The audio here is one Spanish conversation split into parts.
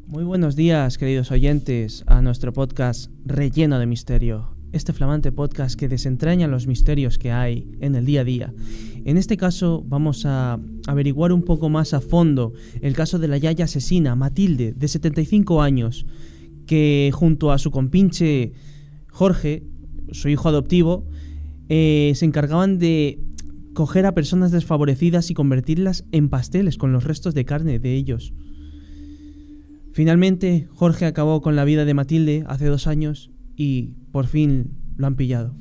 Muy buenos días, queridos oyentes, a nuestro podcast Relleno de Misterio, este flamante podcast que desentraña los misterios que hay en el día a día. En este caso vamos a averiguar un poco más a fondo el caso de la yaya asesina Matilde, de 75 años, que junto a su compinche Jorge, su hijo adoptivo, se encargaban de coger a personas desfavorecidas y convertirlas en pasteles con los restos de carne de ellos. Finalmente, Jorge acabó con la vida de Matilde hace 2 años y por fin lo han pillado.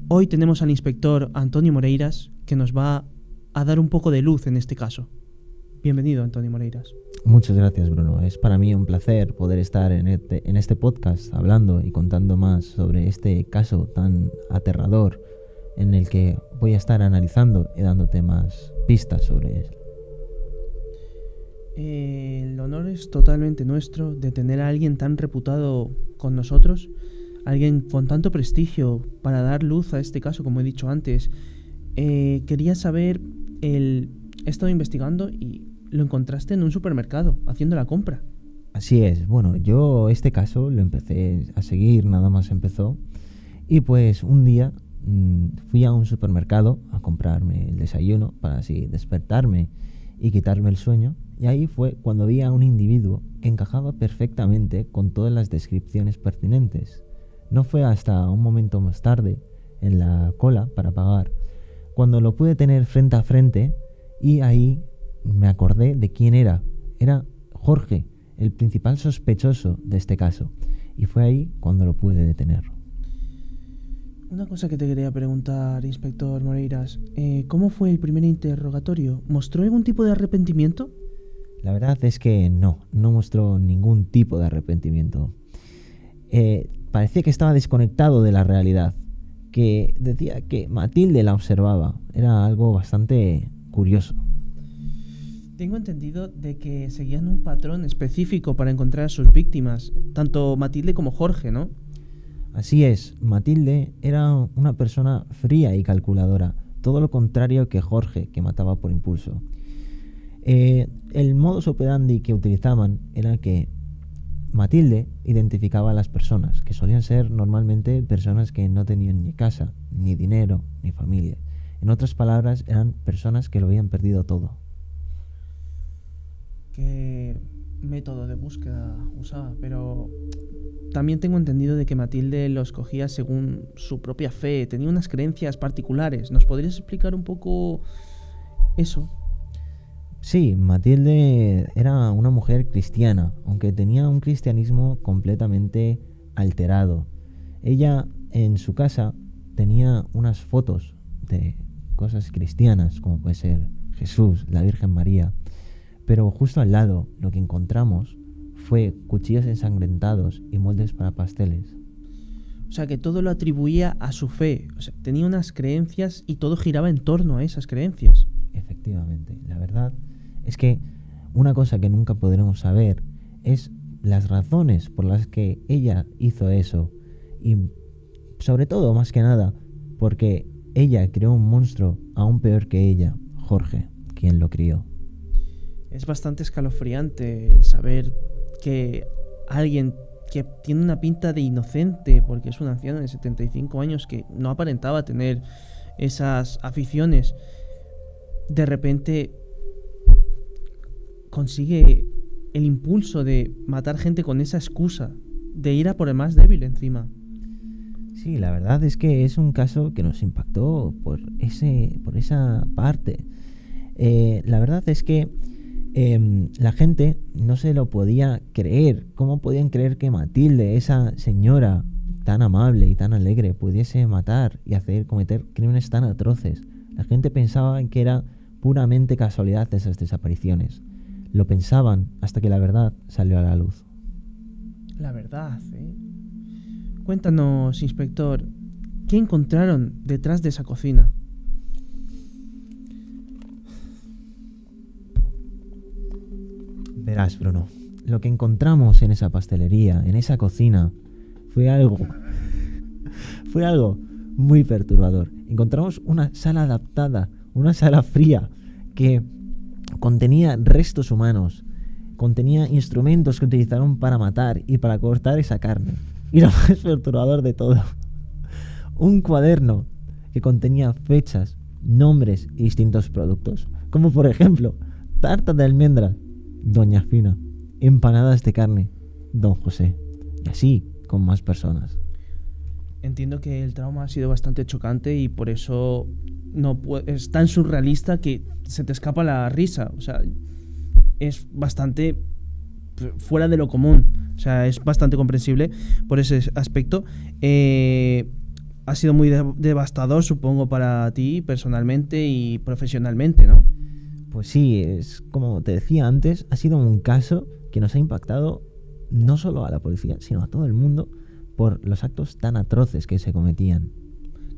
Hoy tenemos al inspector Antonio Moreiras, que nos va a dar un poco de luz en este caso. Bienvenido, Antonio Moreiras. Muchas gracias, Bruno. Es para mí un placer poder estar en este podcast hablando y contando más sobre este caso tan aterrador en el que voy a estar analizando y dándote más pistas sobre él. El honor es totalmente nuestro de tener a alguien tan reputado con nosotros, alguien con tanto prestigio para dar luz a este caso, como he dicho antes. Quería saber, he estado investigando y lo encontraste en un supermercado, haciendo la compra. Así es. Bueno, yo este caso lo empecé a seguir, nada más empezó, y pues un día fui a un supermercado a comprarme el desayuno para así despertarme y quitarme el sueño. Y ahí fue cuando vi a un individuo que encajaba perfectamente con todas las descripciones pertinentes. No fue hasta un momento más tarde, en la cola para pagar, cuando lo pude tener frente a frente y ahí me acordé de quién era. Era Jorge, el principal sospechoso de este caso. Y fue ahí cuando lo pude detener. Una cosa que te quería preguntar, inspector Moreiras. ¿Cómo fue el primer interrogatorio? ¿Mostró algún tipo de arrepentimiento? La verdad es que no mostró ningún tipo de arrepentimiento. Parecía que estaba desconectado de la realidad, que decía que Matilde la observaba. Era algo bastante curioso. Tengo entendido de que seguían un patrón específico para encontrar a sus víctimas, tanto Matilde como Jorge, ¿no? Así es, Matilde era una persona fría y calculadora, todo lo contrario que Jorge, que mataba por impulso. El modus operandi que utilizaban era que Matilde identificaba a las personas, que solían ser normalmente personas que no tenían ni casa, ni dinero, ni familia. En otras palabras, eran personas que lo habían perdido todo. ¿Qué método de búsqueda usaba? Pero también tengo entendido de que Matilde los cogía según su propia fe, tenía unas creencias particulares. ¿Nos podrías explicar un poco eso? Sí, Matilde era una mujer cristiana, aunque tenía un cristianismo completamente alterado. Ella en su casa tenía unas fotos de cosas cristianas, como puede ser Jesús, la Virgen María, pero justo al lado lo que encontramos fue cuchillos ensangrentados y moldes para pasteles. O sea, que todo lo atribuía a su fe. O sea, tenía unas creencias y todo giraba en torno a esas creencias. Efectivamente, la verdad es que una cosa que nunca podremos saber es las razones por las que ella hizo eso. Y sobre todo, más que nada, porque ella creó un monstruo aún peor que ella, Jorge, quien lo crió. Es bastante escalofriante el saber que alguien que tiene una pinta de inocente, porque es un anciano de 75 años que no aparentaba tener esas aficiones, de repente consigue el impulso de matar gente con esa excusa, de ir a por el más débil encima. Sí, la verdad es que es un caso que nos impactó por esa parte. La verdad es que la gente no se lo podía creer. ¿Cómo podían creer que Matilde, esa señora tan amable y tan alegre, pudiese matar y cometer crímenes tan atroces? La gente pensaba que era puramente casualidad esas desapariciones. Lo pensaban hasta que la verdad salió a la luz. La verdad, ¿eh? Cuéntanos, inspector, ¿qué encontraron detrás de esa cocina? Verás, Bruno, lo que encontramos en esa pastelería, en esa cocina, fue algo muy perturbador. Encontramos una sala adaptada, una sala fría que contenía restos humanos, contenía instrumentos que utilizaron para matar y para cortar esa carne. Y lo más perturbador de todo, un cuaderno que contenía fechas, nombres y distintos productos, como por ejemplo, tarta de almendra, Doña Fina, empanadas de carne, Don José, y así con más personas. Entiendo que el trauma ha sido bastante chocante y por eso es tan surrealista que se te escapa la risa. O sea, es bastante fuera de lo común. O sea, es bastante comprensible por ese aspecto. Ha sido muy devastador, supongo, para ti personalmente y profesionalmente, ¿no? Pues sí, es como te decía antes, ha sido un caso que nos ha impactado no solo a la policía, sino a todo el mundo por los actos tan atroces que se cometían.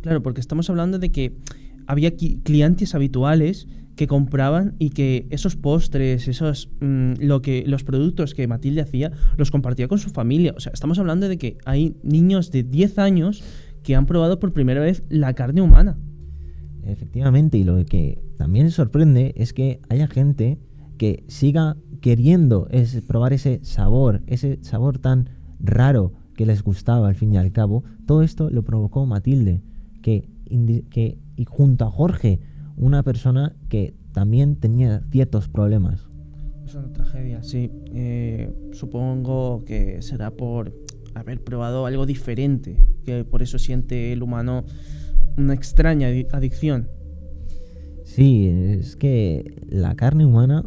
Claro, porque estamos hablando de que había clientes habituales que compraban y que esos postres, los productos que Matilde hacía, los compartía con su familia. O sea, estamos hablando de que hay niños de 10 años que han probado por primera vez la carne humana. Efectivamente, y lo que también sorprende es que haya gente que siga queriendo probar ese sabor tan raro que les gustaba al fin y al cabo. Todo esto lo provocó Matilde, y junto a Jorge, una persona que también tenía ciertos problemas. Es una tragedia, sí. Supongo que será por haber probado algo diferente, que por eso siente el humano una extraña adicción. Sí, es que la carne humana,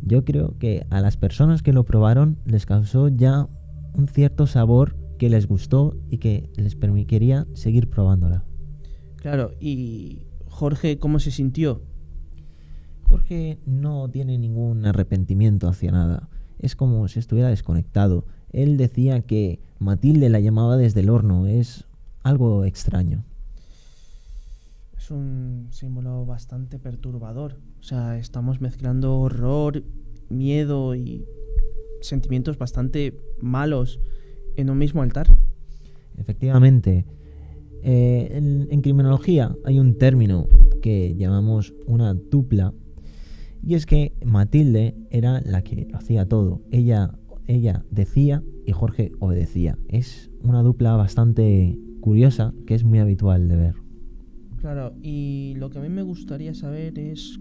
yo creo que a las personas que lo probaron les causó ya un cierto sabor que les gustó y que les permitiría seguir probándola. Claro, y Jorge, ¿cómo se sintió? Jorge no tiene ningún arrepentimiento hacia nada. Es como si estuviera desconectado. Él decía que Matilde la llamaba desde el horno. Es algo extraño. Es un símbolo bastante perturbador. O sea, estamos mezclando horror, miedo y sentimientos bastante malos en un mismo altar. Efectivamente. En criminología hay un término que llamamos una dupla, y es que Matilde era la que lo hacía todo. Ella decía y Jorge obedecía. Es una dupla bastante curiosa que es muy habitual de ver. Claro, y lo que a mí me gustaría saber es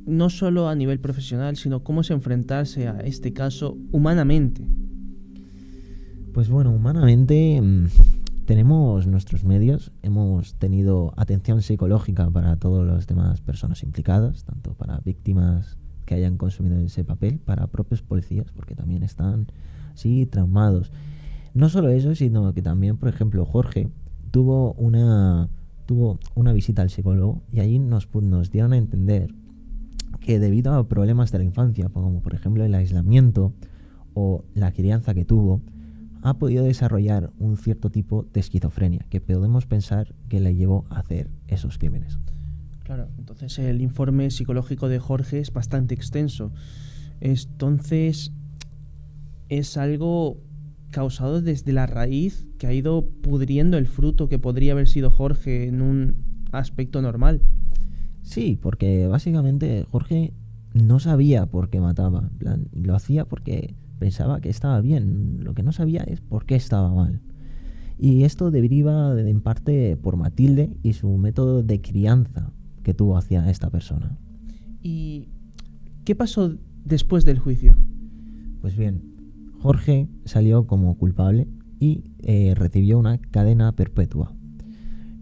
no solo a nivel profesional, sino cómo es enfrentarse a este caso humanamente. Pues bueno, humanamente tenemos nuestros medios, hemos tenido atención psicológica para todas las demás personas implicadas, tanto para víctimas que hayan consumido ese papel, para propios policías, porque también están, sí, traumados. No solo eso, sino que también, por ejemplo, Jorge tuvo una visita al psicólogo y allí nos dieron a entender que debido a problemas de la infancia, como por ejemplo el aislamiento o la crianza que tuvo, ha podido desarrollar un cierto tipo de esquizofrenia que podemos pensar que le llevó a hacer esos crímenes. Claro, entonces el informe psicológico de Jorge es bastante extenso. Entonces es algo causado desde la raíz que ha ido pudriendo el fruto que podría haber sido Jorge en un aspecto normal. Sí, porque básicamente Jorge no sabía por qué mataba. En plan, lo hacía porque pensaba que estaba bien. Lo que no sabía es por qué estaba mal. Y esto deriva en parte por Matilde y su método de crianza que tuvo hacia esta persona. ¿Y qué pasó después del juicio? Pues bien, Jorge salió como culpable y recibió una cadena perpetua.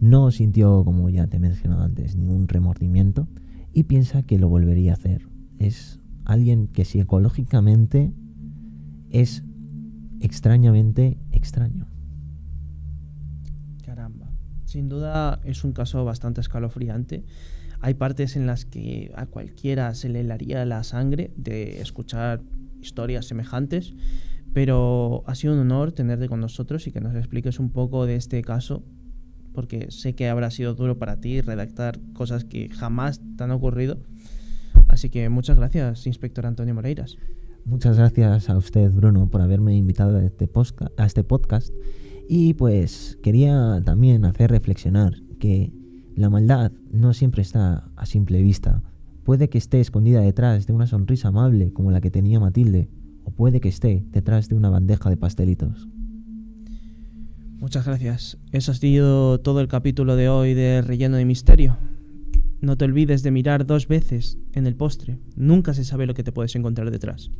No sintió, como ya te he mencionado antes, ningún remordimiento y piensa que lo volvería a hacer. Es alguien que psicológicamente es extrañamente extraño. Caramba. Sin duda es un caso bastante escalofriante. Hay partes en las que a cualquiera se le helaría la sangre de escuchar historias semejantes, pero ha sido un honor tenerte con nosotros y que nos expliques un poco de este caso, porque sé que habrá sido duro para ti redactar cosas que jamás te han ocurrido. Así que muchas gracias, inspector Antonio Moreiras. Muchas gracias a usted, Bruno, por haberme invitado a este podcast. Y pues quería también hacer reflexionar que la maldad no siempre está a simple vista. Puede que esté escondida detrás de una sonrisa amable como la que tenía Matilde, o puede que esté detrás de una bandeja de pastelitos. Muchas gracias. Eso ha sido todo el capítulo de hoy de Relleno de Misterio. No te olvides de mirar 2 veces en el postre. Nunca se sabe lo que te puedes encontrar detrás.